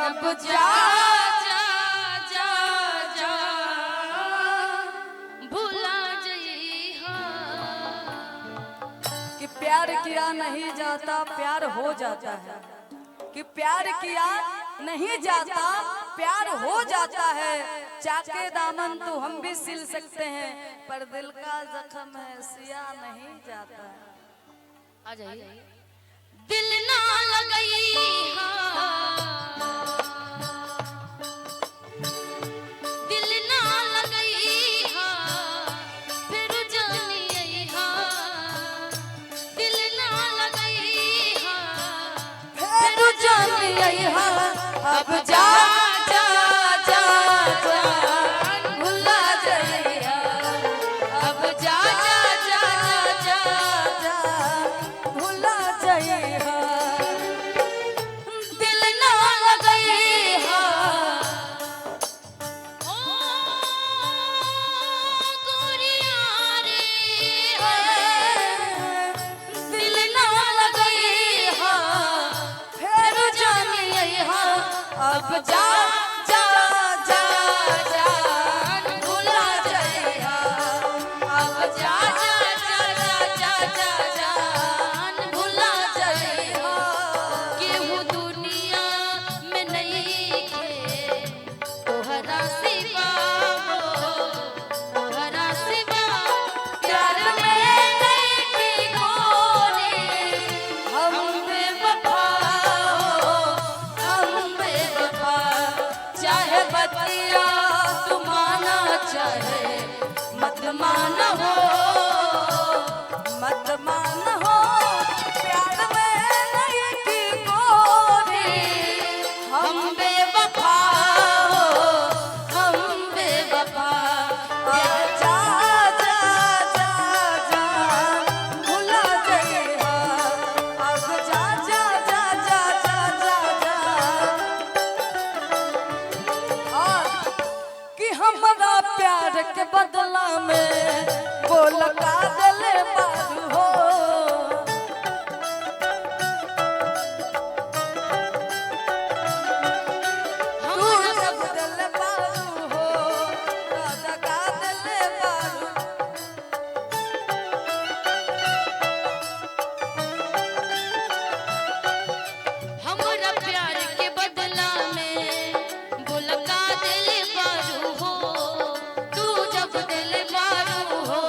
अब जा जा जा जा भुला जइहा कि प्यार किया नहीं जाता प्यार हो जाता है, कि प्यार किया नहीं जाता प्यार हो जाता है। चाके दामन तो हम भी सिल सकते हैं, पर दिल का जख्म है सिया नहीं जाता है। आ जाइए। दिल ना लगई दिल ना लगई फिर जानी दिल ना लगई फिर जानी अब जा जा जा जा भुला जइहा, अब जा जा जा जा जा भुला जइहा। दिल ना लगई ओ गोरिया रे दिल ना लगई फिर जानी अब जा जा जा जा भुला जइहा, अब जा जा जा जा जा जा भुला जइहा। केहू दुनिया में नहीं खे तोहरा सिवा तोहरा सिवा प्यार में नहीं की गोरी हम बेवफा हो, हम बेवफा। चाहे बतिया तू माना चाहे मत मान हो, मत मान हो। प्यार में नहीं की गोरी हम बेवफा हो, हम बेवफा। जा जा जा जा भुला जइहा, अब जा जा जा जा जा जा जा। और कि हमरा प्यार के बदला में बोल का दिले बारू हो, तू जब दिल बारू हो राधा का दिले बारू। हमरा प्यार के बदला में बुलका दिल बारू हो तू जब दिल बारू हो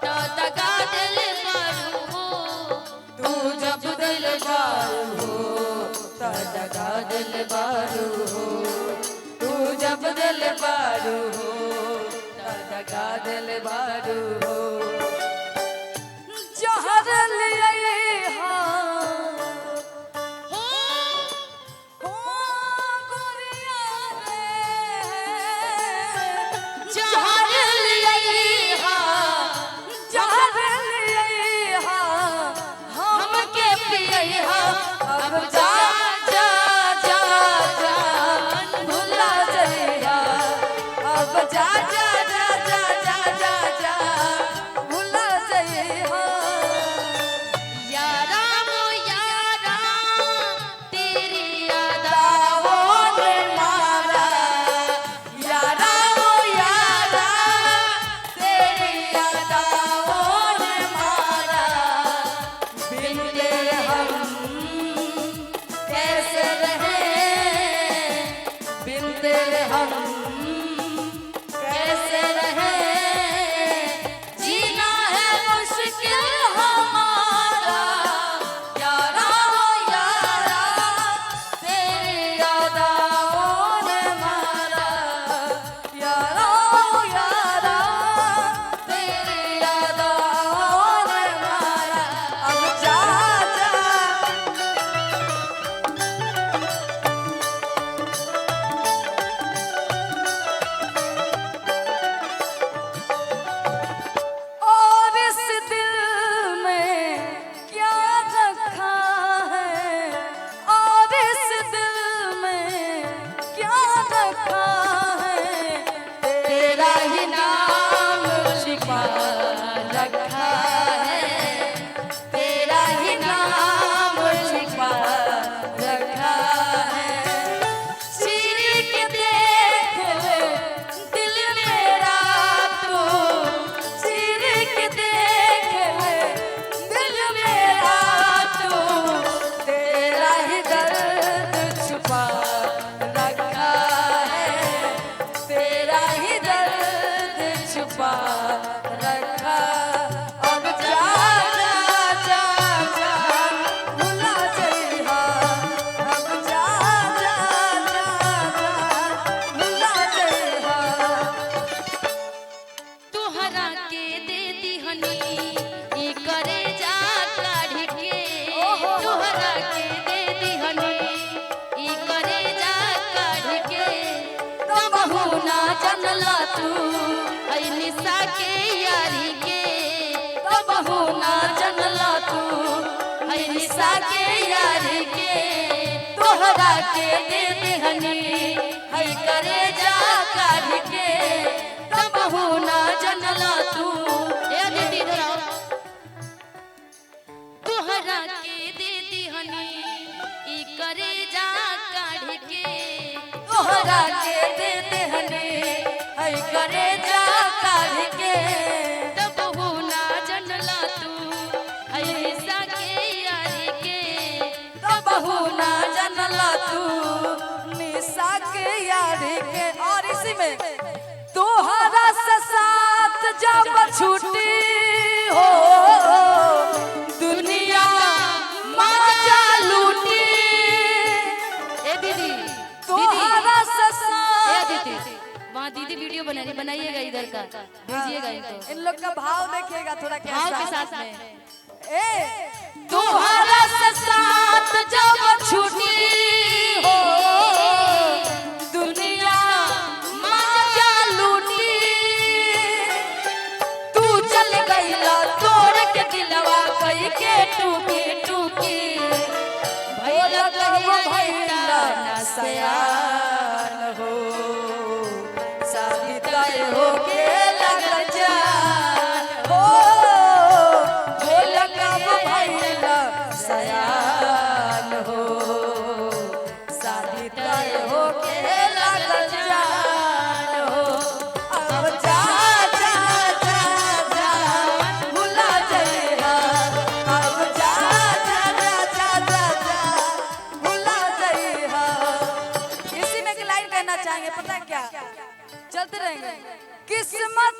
तो दगा दिल बारू हो तू जब दिल बारू हो तो दगा दिल बारू हो, तू जब दिल बारू हो तो दगा दिल बारू हो। जहर लिए हो गोरिया रे, जहर लिया जहर लिए हमके पियहा। अब जा जा जा जा भुला जइहा, अब जा जा जा जा जा जा जा ना जनला तू है निशा के यारी के, कबहू ना जनला तू है निशा के यारी के, तोहरा के दे देहनी है करे जा काढ़ के, कबहू ना जनला तू। ए दीदी दोहराओ। तोहरा के दे देहनी ई करे जा काढ़ के, तोहरा के दे देहनी है करे जा काढ़ के, कबहू ना जनला तू है निशा के यारी के, कबहू ना जनला तू निशा के यारी के। और इसी में तोहरा से साथ जब छूटी हो दुनिया मजा लूटी। ए दीदी तोहरा से ए साथ दीदी वहाँ दीदी वीडियो बना रही, बनाइएगा इधर का, भेजिएगा इनको। इन लोग का भाव देखिएगा थोड़ा भाव के कैसा। साथ में ए तोहरा से साथ जब छूटी हो दुनिया मजा लूटी। तू चल गईला तोड़ के दिलवा कई के टूकी टूकी। भैया कब भैया न सयान हो शादी तय हो के लग जान हो। भैया कब भैया सयान हो शादी तय हो के लग जान हो। अब जा जा जा जा भुला जइहा। अब जा जा जा जा जा जा भुला जइहा। इसी में एक लाइन कहना चाहेंगे, पता है क्या? चलते रहेंगे। किस्मत